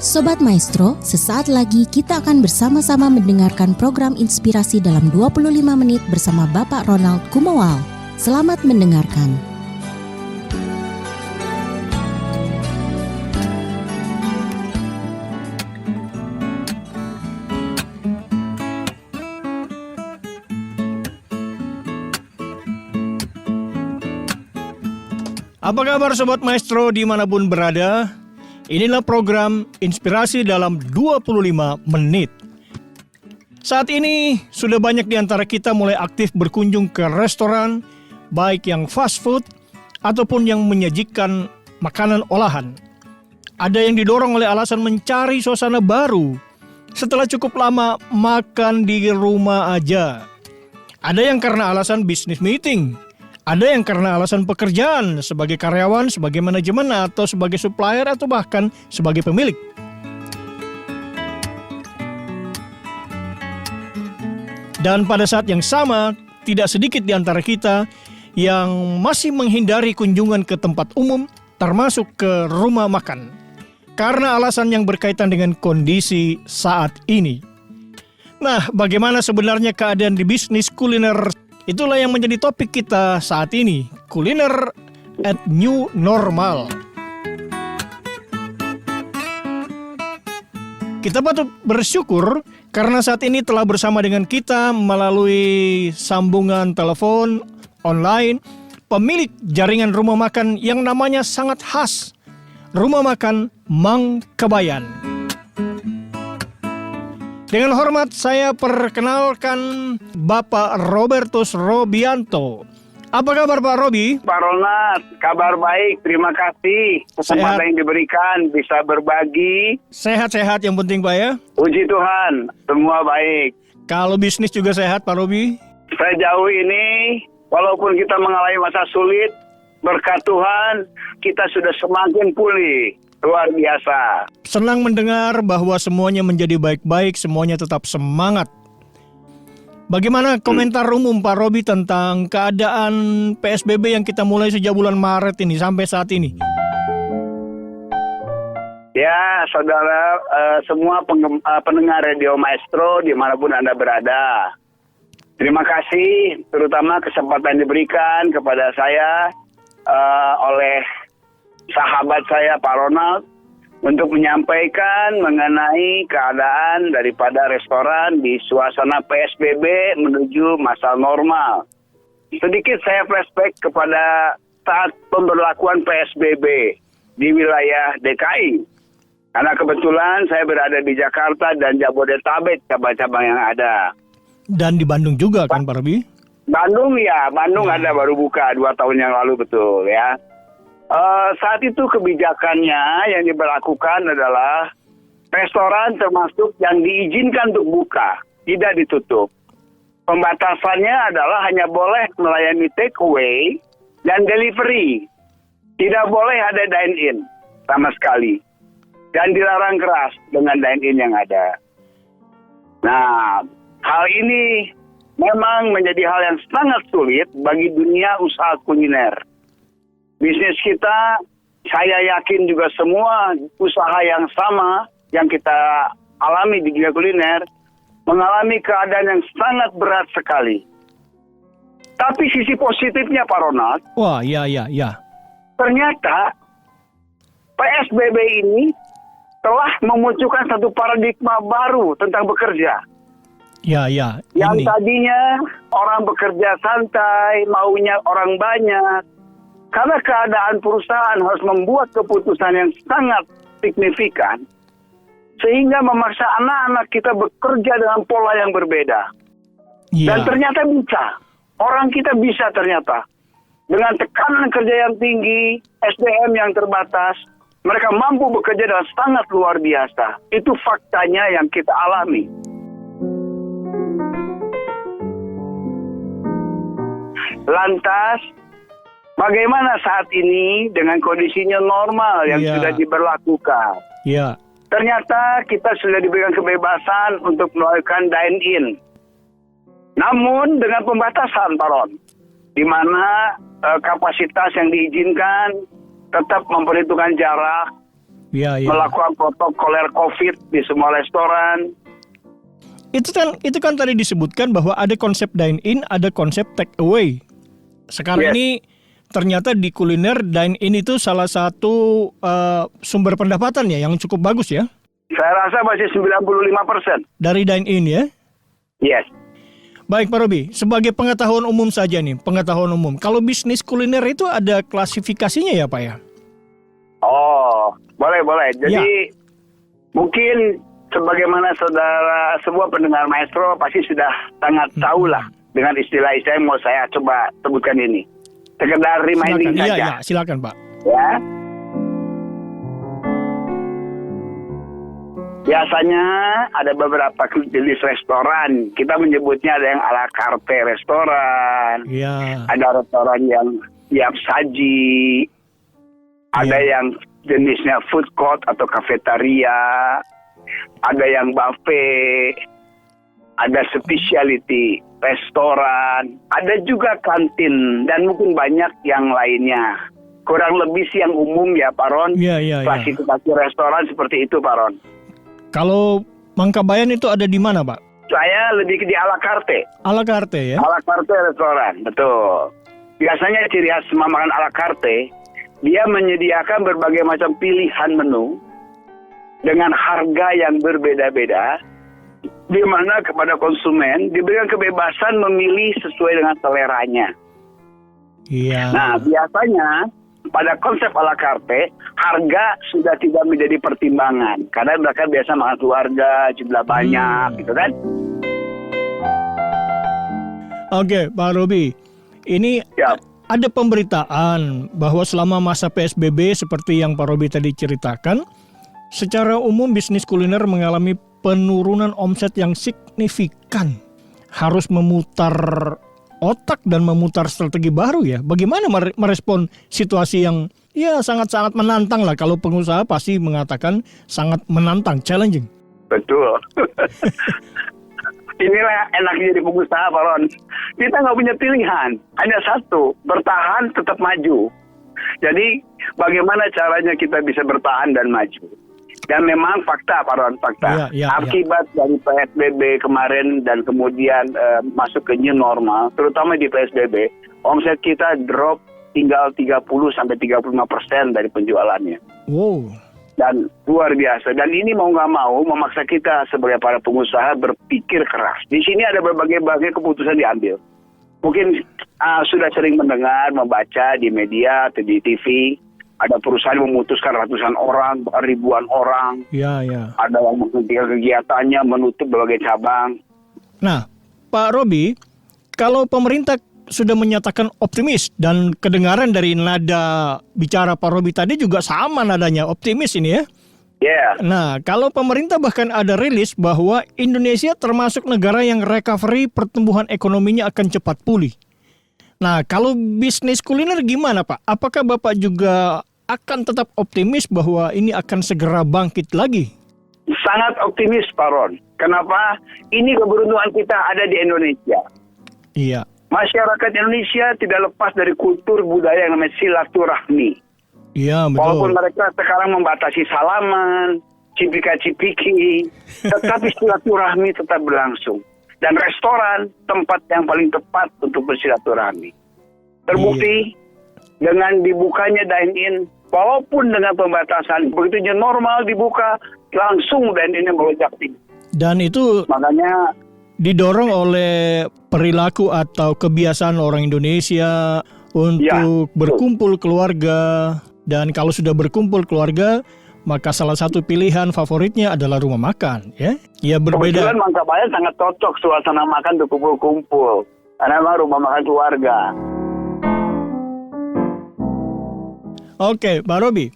Sobat Maestro, sesaat lagi kita akan bersama-sama mendengarkan program inspirasi dalam 25 menit bersama Bapak Ronald Kumawal. Selamat mendengarkan. Apa kabar Sobat Maestro dimanapun berada? Inilah program Inspirasi dalam 25 menit. Saat ini sudah banyak di antara kita mulai aktif berkunjung ke restoran, baik yang fast food ataupun yang menyajikan makanan olahan. Ada yang didorong oleh alasan mencari suasana baru setelah cukup lama makan di rumah aja. Ada yang karena alasan bisnis meeting. Ada yang karena alasan pekerjaan sebagai karyawan, sebagai manajemen, atau sebagai supplier, atau bahkan sebagai pemilik. Dan pada saat yang sama, tidak sedikit di antara kita yang masih menghindari kunjungan ke tempat umum, termasuk ke rumah makan, karena alasan yang berkaitan dengan kondisi saat ini. Nah, bagaimana sebenarnya keadaan di bisnis kuliner? Itulah yang menjadi topik kita saat ini, kuliner at new normal. Kita patut bersyukur karena saat ini telah bersama dengan kita melalui sambungan telepon online pemilik jaringan rumah makan yang namanya sangat khas, Rumah Makan Mang Kebayan. Dengan hormat saya perkenalkan Bapak Robertus Robianto. Apa kabar Pak Robi? Pak Ronald, kabar baik, terima kasih kesempatan yang diberikan bisa berbagi. Sehat-sehat yang penting Pak ya? Puji Tuhan, semua baik. Kalau bisnis juga sehat Pak Robi? Sejauh ini, walaupun kita mengalami masa sulit, berkat Tuhan kita sudah semakin pulih. Luar biasa. Senang mendengar bahwa semuanya menjadi baik-baik, semuanya tetap semangat. Bagaimana komentar umum Pak Robi tentang keadaan PSBB yang kita mulai sejak bulan Maret ini sampai saat ini? Ya, saudara, semua pendengar Radio Maestro dimanapun Anda berada. Terima kasih, terutama kesempatan diberikan kepada saya oleh sahabat saya Pak Ronald untuk menyampaikan mengenai keadaan daripada restoran di suasana PSBB menuju masa normal. Sedikit saya flashback kepada saat pemberlakuan PSBB di wilayah DKI. Karena kebetulan saya berada di Jakarta dan Jabodetabek cabang-cabang yang ada. Dan di Bandung juga kan Pak Robi? Bandung ada baru buka 2 tahun yang lalu betul ya. Saat itu kebijakannya yang diberlakukan adalah restoran termasuk yang diizinkan untuk buka, tidak ditutup. Pembatasannya adalah hanya boleh melayani take away dan delivery. Tidak boleh ada dine-in sama sekali. Dan dilarang keras dengan dine-in yang ada. Nah, hal ini memang menjadi hal yang sangat sulit bagi dunia usaha kuliner. Bisnis kita, saya yakin juga semua usaha yang sama yang kita alami di dunia kuliner mengalami keadaan yang sangat berat sekali. Tapi sisi positifnya Pak Ronald, wah ya. Ternyata PSBB ini telah memunculkan satu paradigma baru tentang bekerja. Ya. Yang tadinya orang bekerja santai, maunya orang banyak. Karena keadaan perusahaan harus membuat keputusan yang sangat signifikan, sehingga memaksa anak-anak kita bekerja dengan pola yang berbeda. Ya. Dan ternyata bisa. Orang kita bisa ternyata. Dengan tekanan kerja yang tinggi, SDM yang terbatas, mereka mampu bekerja dengan sangat luar biasa. Itu faktanya yang kita alami. Lantas, bagaimana saat ini dengan kondisinya normal yang sudah diberlakukan? Ya. Ternyata kita sudah diberikan kebebasan untuk melakukan dine-in. Namun dengan pembatasan, Pak Ron, di mana kapasitas yang diizinkan tetap memperhitungkan jarak, melakukan protokoler COVID di semua restoran. Itu kan tadi disebutkan bahwa ada konsep dine-in, ada konsep take away. Sekarang ini ternyata di kuliner dine-in itu salah satu sumber pendapatan ya yang cukup bagus ya. Saya rasa masih 95%. Dari dine-in ya? Yes. Baik Pak Robi, sebagai pengetahuan umum saja nih, pengetahuan umum. Kalau bisnis kuliner itu ada klasifikasinya ya Pak ya? Oh, boleh. Jadi mungkin sebagaimana saudara semua pendengar Maestro pasti sudah sangat tahu lah dengan istilah-istilah yang mau saya coba sebutkan ini. Sekedar reminding saja. Iya, silakan Pak. Ya. Biasanya ada beberapa jenis restoran. Kita menyebutnya ada yang ala carte restoran. Iya. Ada restoran yang siap saji. Ada yang jenisnya food court atau kafetaria. Ada yang buffet. Ada specialty restoran. Ada juga kantin dan mungkin banyak yang lainnya. Kurang lebih sih yang umum ya Pak Ron. Iya. Klasifikasi restoran seperti itu Pak Ron. Kalau Mangkabayan itu ada di mana, Pak? Saya lebih di ala carte. Ala carte ya? Ala carte restoran, betul. Biasanya ciri khas makan ala carte, dia menyediakan berbagai macam pilihan menu dengan harga yang berbeda-beda, di mana kepada konsumen diberikan kebebasan memilih sesuai dengan seleranya. Iya. Nah, biasanya pada konsep ala carte, harga sudah tidak menjadi pertimbangan. Karena mereka biasa makan keluarga, jumlah banyak, gitu kan. Oke, Pak Robi. Ini ada pemberitaan bahwa selama masa PSBB seperti yang Pak Robi tadi ceritakan, secara umum bisnis kuliner mengalami penurunan omset yang signifikan. Harus memutar otak dan memutar strategi baru ya. Bagaimana merespon situasi yang ya sangat-sangat menantang lah. Kalau pengusaha pasti mengatakan sangat menantang, challenging. Betul. Inilah enaknya jadi pengusaha Pak Ron. Kita nggak punya pilihan. Hanya satu, bertahan tetap maju. Jadi bagaimana caranya kita bisa bertahan dan maju. Dan memang fakta Pak Ron, fakta. Akibat dari PSBB kemarin dan kemudian masuk ke new normal, terutama di PSBB, omset kita drop tinggal 30-35% dari penjualannya. Wow. Dan luar biasa. Dan ini mau nggak mau memaksa kita sebagai para pengusaha berpikir keras. Di sini ada berbagai keputusan diambil. Mungkin sudah sering mendengar, membaca di media atau di TV. Ada perusahaan yang memutuskan ratusan orang, ribuan orang. Iya. Ada yang menghentikan kegiatannya, menutup berbagai cabang. Nah, Pak Robi, kalau pemerintah sudah menyatakan optimis dan kedengaran dari nada bicara Pak Robi tadi juga sama nadanya, optimis ini ya. Yeah. Nah, kalau pemerintah bahkan ada rilis bahwa Indonesia termasuk negara yang recovery pertumbuhan ekonominya akan cepat pulih. Nah, kalau bisnis kuliner gimana Pak? Apakah Bapak juga akan tetap optimis bahwa ini akan segera bangkit lagi? Sangat optimis Pak Ron. Kenapa? Ini keberuntungan kita ada di Indonesia. Iya. Masyarakat Indonesia tidak lepas dari kultur budaya yang namanya silaturahmi. Iya, betul. Walaupun mereka sekarang membatasi salaman, cipika-cipiki, tetapi silaturahmi tetap berlangsung. Dan restoran, tempat yang paling tepat untuk bersilaturahmi. Terbukti dengan dibukanya dine-in, walaupun dengan pembatasan, begitu normal dibuka, langsung dine-in melonjak tinggi. Dan itu makanya didorong oleh perilaku atau kebiasaan orang Indonesia untuk berkumpul keluarga. Dan kalau sudah berkumpul keluarga, maka salah satu pilihan favoritnya adalah rumah makan, ya. Ya berbeda. Kebetulan Mangkabayan sangat cocok suasana makan untuk kumpul-kumpul. Karena memang rumah makan keluarga. Oke, Pak Robi.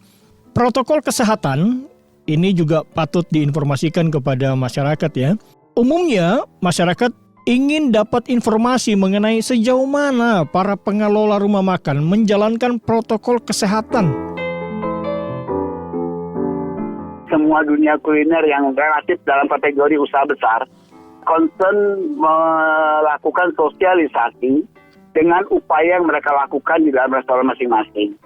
Protokol kesehatan ini juga patut diinformasikan kepada masyarakat ya. Umumnya masyarakat ingin dapat informasi mengenai sejauh mana para pengelola rumah makan menjalankan protokol kesehatan. Semua dunia kuliner yang relatif dalam kategori usaha besar concern melakukan sosialisasi dengan upaya yang mereka lakukan di dalam restoran masing-masing.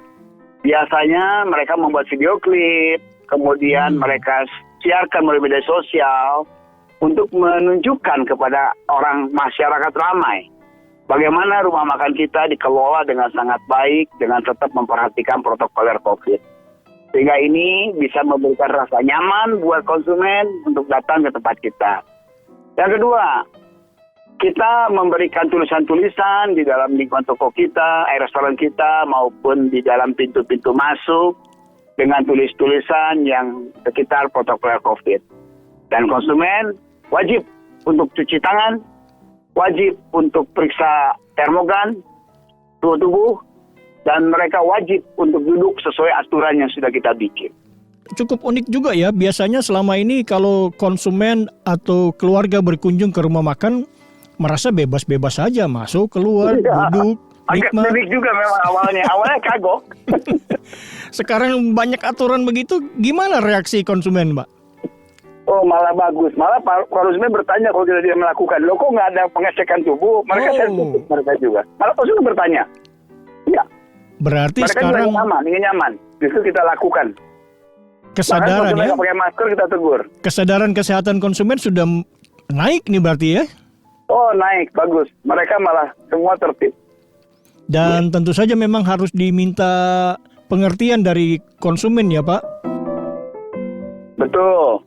Biasanya mereka membuat video klip kemudian mereka siarkan melalui media sosial untuk menunjukkan kepada orang masyarakat ramai bagaimana rumah makan kita dikelola dengan sangat baik dengan tetap memperhatikan protokoler COVID. Sehingga ini bisa memberikan rasa nyaman buat konsumen untuk datang ke tempat kita. Yang kedua, kita memberikan tulisan-tulisan di dalam lingkungan toko kita, restoran kita, maupun di dalam pintu-pintu masuk dengan tulis-tulisan yang sekitar protokol COVID. Dan konsumen wajib untuk cuci tangan, wajib untuk periksa termogan, suhu tubuh, dan mereka wajib untuk duduk sesuai aturan yang sudah kita bikin. Cukup unik juga ya, biasanya selama ini kalau konsumen atau keluarga berkunjung ke rumah makan, merasa bebas-bebas saja masuk, keluar, duduk, agak nikmat. unik juga memang awalnya kagok. Sekarang banyak aturan begitu, gimana reaksi konsumen, Mbak? Oh, malah bagus. Malah konsumen bertanya kalau tidak melakukan. Loh, kok nggak ada pengecekan tubuh? Mereka sensitif, mereka juga. Malah konsumen bertanya. Iya. Berarti mereka sekarang juga ingin nyaman. Justru kita lakukan. kesadaran ya, pakai masker kita tegur. kesadaran kesehatan konsumen sudah naik nih berarti ya? Oh, naik, bagus. Mereka malah semua tertib. Dan tentu saja memang harus diminta pengertian dari konsumen ya, Pak? Betul.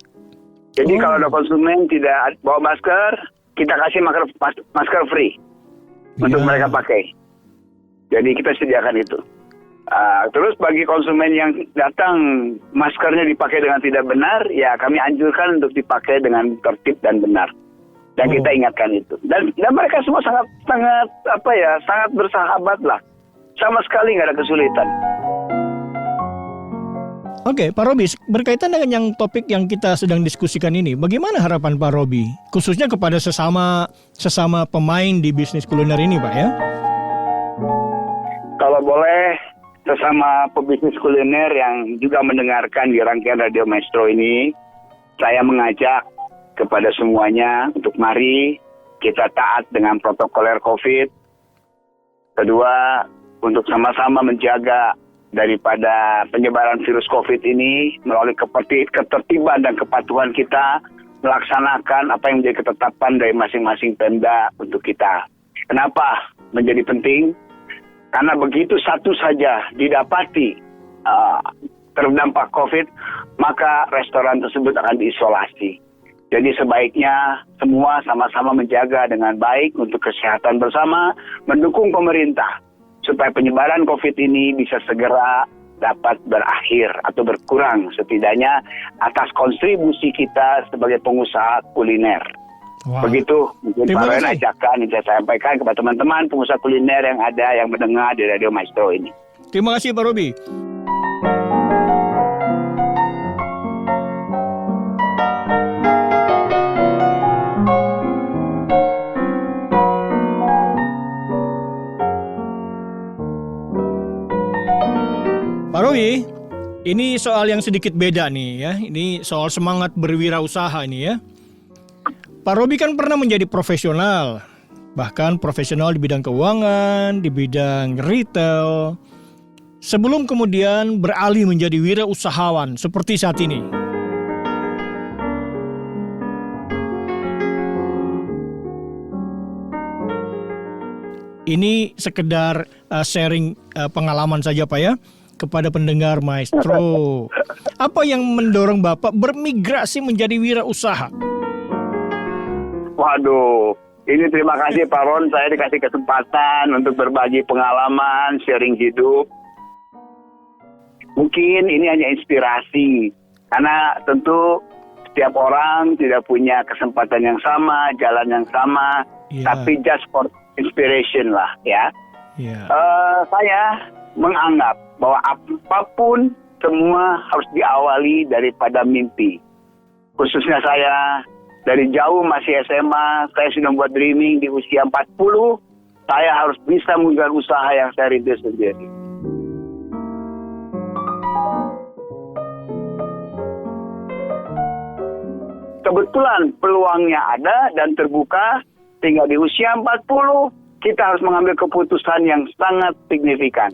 Jadi kalau ada konsumen tidak bawa masker, kita kasih masker free untuk mereka pakai. Jadi kita sediakan itu. Terus bagi konsumen yang datang maskernya dipakai dengan tidak benar, ya kami anjurkan untuk dipakai dengan tertib dan benar. Dan kita ingatkan itu. Dan mereka semua sangat bersahabat lah. Sama sekali nggak ada kesulitan. Oke, Pak Robi, berkaitan dengan yang topik yang kita sedang diskusikan ini, bagaimana harapan Pak Robi, khususnya kepada sesama pemain di bisnis kuliner ini, Pak ya? Kalau boleh, sesama pebisnis kuliner yang juga mendengarkan di rangkaian Radio Maestro ini, saya mengajak kepada semuanya untuk mari kita taat dengan protokoler COVID. Kedua, untuk sama-sama menjaga daripada penyebaran virus COVID ini melalui ketertiban dan kepatuhan kita melaksanakan apa yang menjadi ketetapan dari masing-masing Pemda untuk kita. Kenapa menjadi penting? Karena begitu satu saja didapati terdampak COVID, maka restoran tersebut akan diisolasi. Jadi sebaiknya semua sama-sama menjaga dengan baik untuk kesehatan bersama, mendukung pemerintah supaya penyebaran COVID ini bisa segera dapat berakhir atau berkurang setidaknya atas kontribusi kita sebagai pengusaha kuliner. Wow. Begitu mungkin ajakan yang saya sampaikan kepada teman-teman pengusaha kuliner yang ada yang mendengar di Radio Maestro ini. Terima kasih Pak Robi. Pak Robi, ini soal yang sedikit beda nih ya. Ini soal semangat berwirausaha ini ya. Pak Robi kan pernah menjadi profesional, bahkan profesional di bidang keuangan, di bidang retail, sebelum kemudian beralih menjadi wirausahawan seperti saat ini. Ini sekedar sharing pengalaman saja Pak ya, kepada pendengar Maestro. Apa yang mendorong Bapak bermigrasi menjadi wirausaha? Waduh, ini terima kasih Pak Ron, saya dikasih kesempatan untuk berbagi pengalaman, sharing hidup. Mungkin ini hanya inspirasi, karena tentu setiap orang tidak punya kesempatan yang sama, jalan yang sama, tapi just for inspiration lah ya. Saya menganggap bahwa apapun semua harus diawali daripada mimpi. Khususnya saya dari jauh masih SMA, saya sudah membuat dreaming di usia 40, saya harus bisa membuat usaha yang saya rintis sendiri. Kebetulan peluangnya ada dan terbuka, sehingga di usia 40, kita harus mengambil keputusan yang sangat signifikan.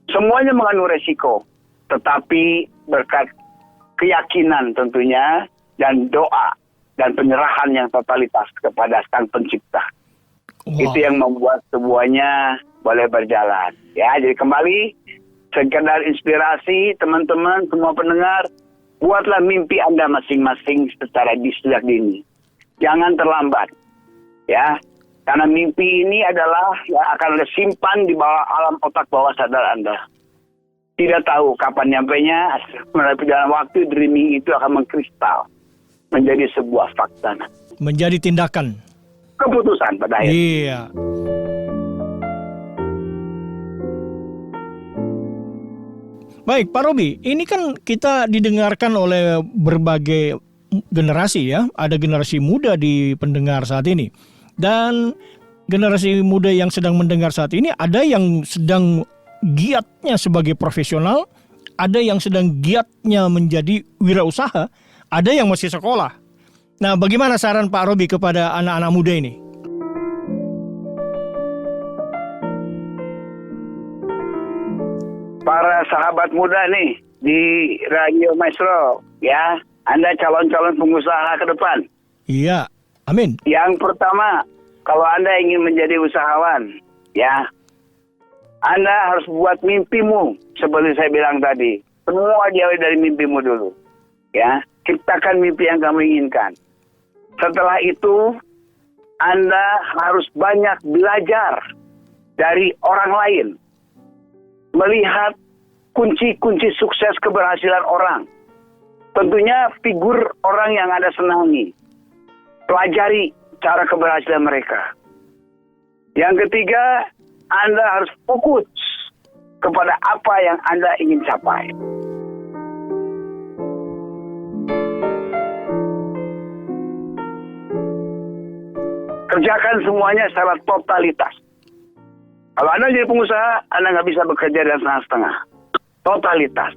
Semuanya mengandung resiko, tetapi berkat keyakinan tentunya, dan doa, dan penyerahan yang totalitas kepada Sang Pencipta. Wow. Itu yang membuat semuanya boleh berjalan. Ya, jadi kembali, sekedar inspirasi teman-teman, semua pendengar, buatlah mimpi Anda masing-masing secara sejak dini. Jangan terlambat. Ya, karena mimpi ini adalah yang akan Anda simpan di bawah alam otak bawah sadar Anda. Tidak tahu kapan nyampainya, melalui perjalanan waktu, dreaming itu akan mengkristal menjadi sebuah fakta. Menjadi tindakan. Keputusan pada akhirnya. Iya. Baik, Pak Robi, ini kan kita didengarkan oleh berbagai generasi ya. Ada generasi muda di pendengar saat ini. Dan generasi muda yang sedang mendengar saat ini ada yang sedang giatnya sebagai profesional, ada yang sedang giatnya menjadi wirausaha, ada yang masih sekolah. Nah, bagaimana saran Pak Robi kepada anak-anak muda ini? Para sahabat muda nih di Radio Maestro, ya, Anda calon-calon pengusaha ke depan. Iya, amin. Yang pertama, kalau Anda ingin menjadi usahawan, ya, Anda harus buat mimpimu, seperti saya bilang tadi. Semua jauh dari mimpimu dulu. Ya, ciptakan mimpi yang kamu inginkan. Setelah itu, Anda harus banyak belajar dari orang lain. Melihat kunci-kunci sukses keberhasilan orang. Tentunya figur orang yang Anda senangi. Pelajari cara keberhasilan mereka. Yang ketiga, Anda harus fokus kepada apa yang Anda ingin capai. Kerjakan semuanya secara totalitas. Kalau Anda jadi pengusaha, Anda nggak bisa bekerja dengan setengah-setengah. Totalitas.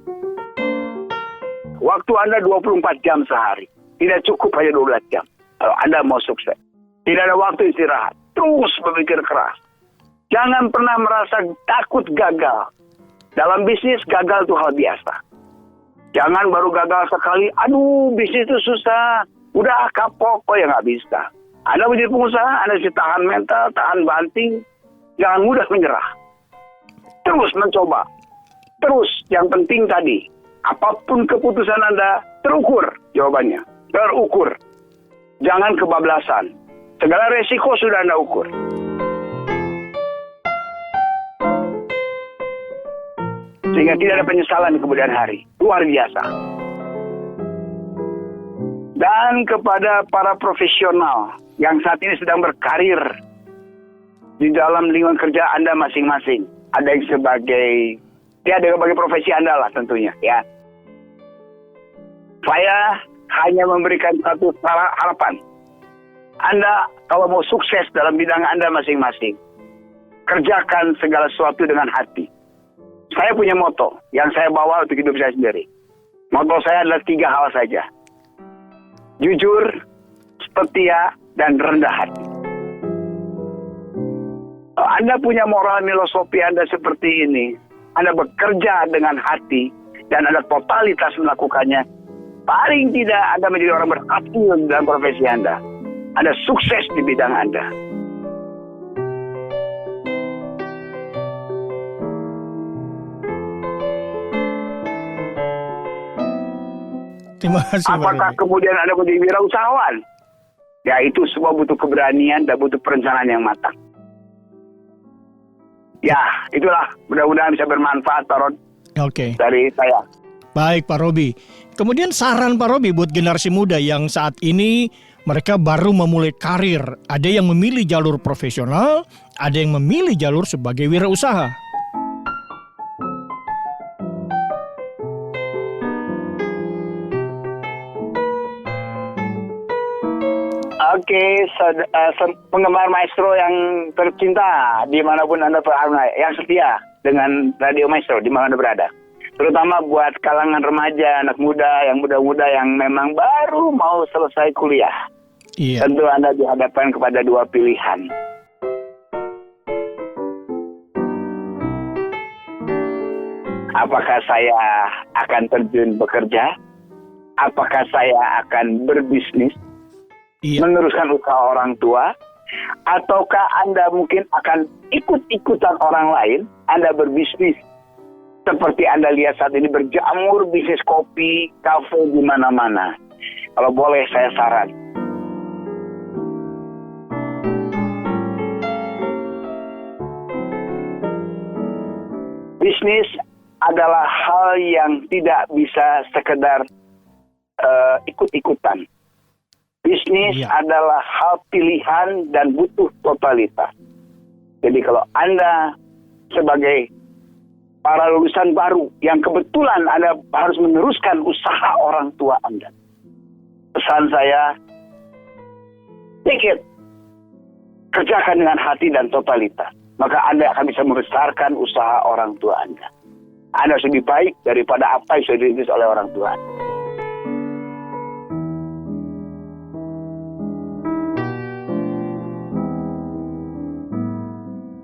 Waktu Anda 24 jam sehari. Tidak cukup hanya 12 jam. Kalau Anda mau sukses. Tidak ada waktu istirahat. Terus berpikir keras. Jangan pernah merasa takut gagal. Dalam bisnis, gagal itu hal biasa. Jangan baru gagal sekali, aduh bisnis itu susah. Udah kapok, ya nggak bisa. Anda menjadi pengusaha, Anda harus tahan mental, tahan banting. Jangan mudah menyerah. Terus mencoba. Terus yang penting tadi, apapun keputusan Anda, terukur jawabannya. Terukur. Jangan kebablasan. Segala resiko sudah Anda ukur. Sehingga tidak ada penyesalan di kemudian hari. Luar biasa. Dan kepada para profesional yang saat ini sedang berkarir di dalam lingkungan kerja Anda masing-masing. Ada yang sebagai, ya ada berbagai profesi Anda lah tentunya. Ya. Saya hanya memberikan satu harapan. Anda kalau mau sukses dalam bidang Anda masing-masing, kerjakan segala sesuatu dengan hati. Saya punya moto yang saya bawa untuk hidup saya sendiri. Moto saya adalah 3 hal saja. Jujur, setia, dan rendah hati. Kalau Anda punya moral filosofi Anda seperti ini, Anda bekerja dengan hati, dan Anda totalitas melakukannya, paling tidak Anda menjadi orang berhasil dalam profesi Anda. Anda sukses di bidang Anda. Terima kasih. Apakah kemudian Anda menjadi wirausahawan? Ya itu semua butuh keberanian dan butuh perencanaan yang matang. Ya itulah, mudah-mudahan bisa bermanfaat Pak Rod. Oke. Dari saya. Baik Pak Robi. Kemudian saran Pak Robi buat generasi muda yang saat ini mereka baru memulai karir. Ada yang memilih jalur profesional, ada yang memilih jalur sebagai wirausaha. Oke, penggemar Maestro yang tercinta dimanapun Anda berada, yang setia dengan Radio Maestro dimanapun Anda berada. Terutama buat kalangan remaja, anak muda, yang muda-muda yang memang baru mau selesai kuliah. Iya. Tentu Anda dihadapkan kepada 2 pilihan. Apakah saya akan terjun bekerja Apakah saya akan berbisnis, meneruskan usaha orang tua, ataukah Anda mungkin akan ikut-ikutan orang lain, Anda berbisnis seperti Anda lihat saat ini berjamur bisnis kopi, kafe di mana-mana. Kalau boleh saya saran, bisnis adalah hal yang tidak bisa sekedar ikut-ikutan. Bisnis adalah hal pilihan dan butuh totalitas. Jadi kalau Anda sebagai para lulusan baru yang kebetulan Anda harus meneruskan usaha orang tua Anda, pesan saya, kerjakan dengan hati dan totalitas. Maka Anda akan bisa membesarkan usaha orang tua Anda. Anda harus lebih baik daripada apa yang sudah dirintis oleh orang tua.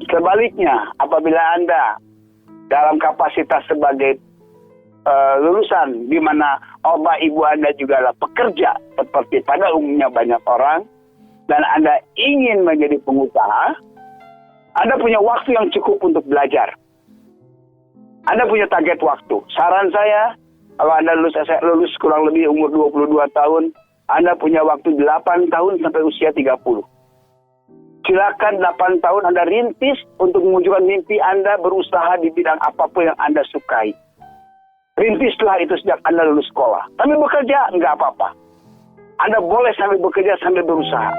Sebaliknya, apabila Anda dalam kapasitas sebagai lulusan, di mana bapak ibu Anda juga adalah pekerja, seperti pada umumnya banyak orang, dan Anda ingin menjadi pengusaha, Anda punya waktu yang cukup untuk belajar. Anda punya target waktu. Saran saya, kalau Anda lulus kurang lebih umur 22 tahun, Anda punya waktu 8 tahun sampai usia 30. Silakan 8 tahun Anda rintis untuk mewujudkan mimpi Anda, berusaha di bidang apapun yang Anda sukai. Rintislah itu sejak Anda lulus sekolah. Tapi bekerja, enggak apa-apa. Anda boleh sambil bekerja sambil berusaha.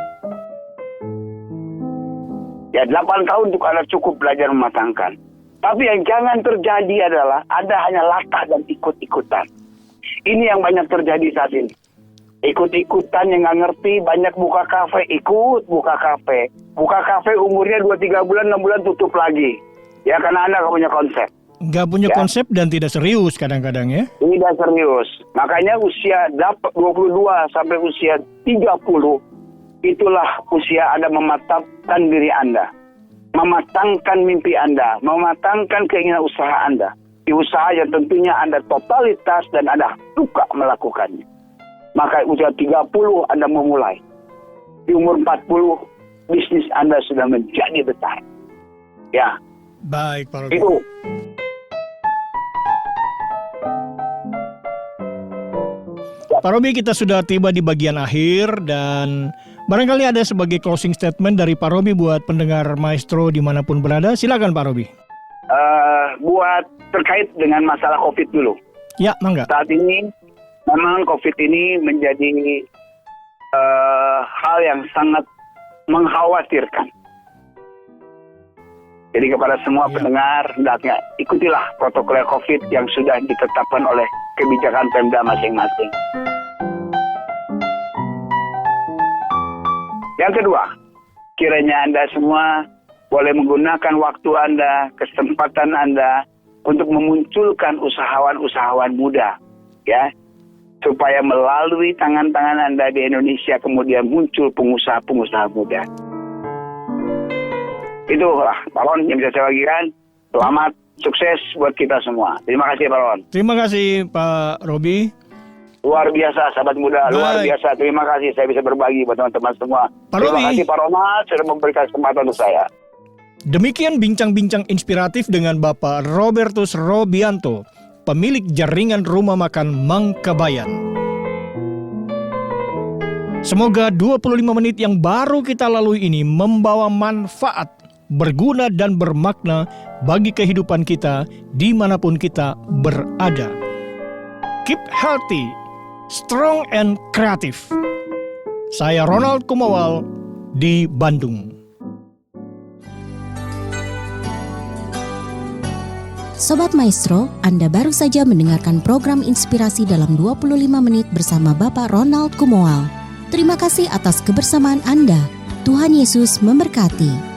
Ya, 8 tahun untuk Anda cukup belajar mematangkan. Tapi yang jangan terjadi adalah Anda hanya latah dan ikut-ikutan. Ini yang banyak terjadi saat ini. Ikut-ikutan yang nggak ngerti, banyak buka kafe, ikut buka kafe. Buka kafe umurnya 2-3 bulan, 6 bulan tutup lagi. Ya, karena Anda nggak punya konsep. Nggak punya konsep dan tidak serius kadang-kadang ya? Tidak serius. Makanya usia 22 sampai usia 30, itulah usia Anda mematapkan diri Anda. Mematangkan mimpi Anda, mematangkan keinginan usaha Anda. Di usaha yang tentunya Anda totalitas dan Anda suka melakukannya. Maka usia 30 Anda memulai. Di umur 40 bisnis Anda sudah menjadi besar. Ya. Baik, Pak Robi. Itu. Pak Robi, kita sudah tiba di bagian akhir dan barangkali ada sebagai closing statement dari Pak Robi buat pendengar Maestro dimanapun berada. Silakan Pak Robi. Buat terkait dengan masalah COVID dulu. Ya, mangga. Saat ini memang COVID ini menjadi hal yang sangat mengkhawatirkan. Jadi kepada semua pendengar, hendaknya ikutilah protokol COVID yang sudah ditetapkan oleh kebijakan Pemda masing-masing. Yang kedua, kiranya Anda semua boleh menggunakan waktu Anda, kesempatan Anda untuk memunculkan usahawan-usahawan muda, ya, supaya melalui tangan-tangan Anda di Indonesia kemudian muncul pengusaha-pengusaha muda. Itulah Pak Ron yang bisa saya bagikan. Selamat, sukses buat kita semua. Terima kasih Pak Ron. Terima kasih Pak Robi. Luar biasa sahabat muda, luar biasa. Terima kasih saya bisa berbagi buat teman-teman semua. Terima kasih Pak Ronald sudah memberikan kesempatan untuk saya. Demikian bincang-bincang inspiratif dengan Bapak Robertus Robianto, pemilik jaringan rumah makan Mangkabayan. Semoga 25 menit yang baru kita lalui ini membawa manfaat, berguna dan bermakna bagi kehidupan kita dimanapun kita berada. Keep healthy, strong and creative. Saya Ronald Kumawal di Bandung. Sobat Maestro, Anda baru saja mendengarkan program inspirasi dalam 25 menit bersama Bapak Ronald Kumawal. Terima kasih atas kebersamaan Anda. Tuhan Yesus memberkati.